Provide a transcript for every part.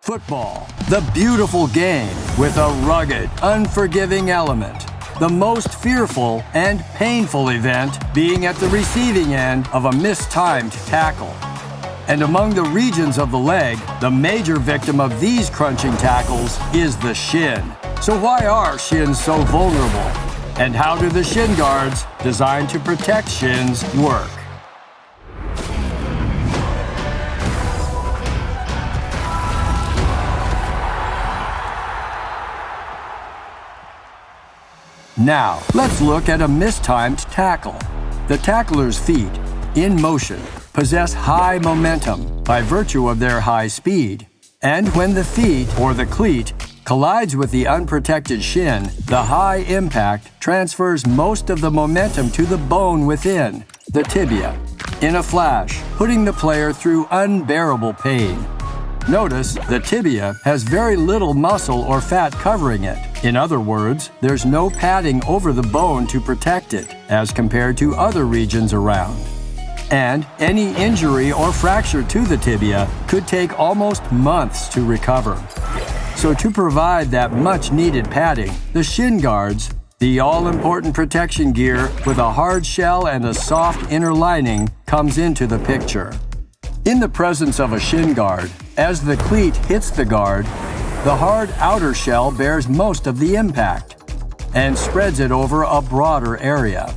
Football, the beautiful game with a rugged, unforgiving element. The most fearful and painful event being at the receiving end of a mistimed tackle. And among the regions of the leg, the major victim of these crunching tackles is the shin. So why are shins so vulnerable? And how do the shin guards designed to protect shins work? Now, let's look at a mistimed tackle. The tackler's feet, in motion, possess high momentum by virtue of their high speed. And when the feet, or the cleat, collides with the unprotected shin, the high impact transfers most of the momentum to the bone within, the tibia, in a flash, putting the player through unbearable pain. Notice the tibia has very little muscle or fat covering it. In other words, there's no padding over the bone to protect it, as compared to other regions around. And any injury or fracture to the tibia could take almost months to recover. So to provide that much-needed padding, the shin guards, the all-important protection gear with a hard shell and a soft inner lining, comes into the picture. In the presence of a shin guard, as the cleat hits the guard, the hard outer shell bears most of the impact and spreads it over a broader area,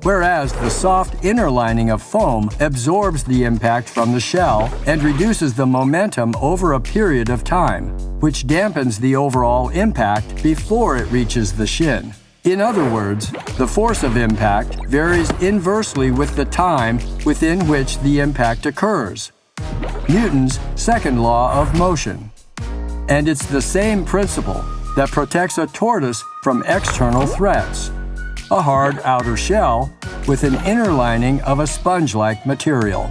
whereas the soft inner lining of foam absorbs the impact from the shell and reduces the momentum over a period of time, which dampens the overall impact before it reaches the shin. In other words, the force of impact varies inversely with the time within which the impact occurs. Newton's second law of motion. And it's the same principle that protects a tortoise from external threats. A hard outer shell with an inner lining of a sponge-like material.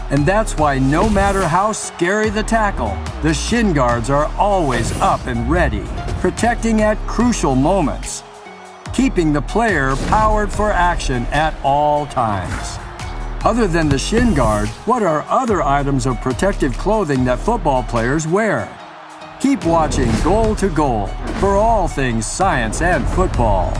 And that's why no matter how scary the tackle, the shin guards are always up and ready, protecting at crucial moments, keeping the player powered for action at all times. Other than the shin guard, what are other items of protective clothing that football players wear? Keep watching Goal to Goal for all things science and football.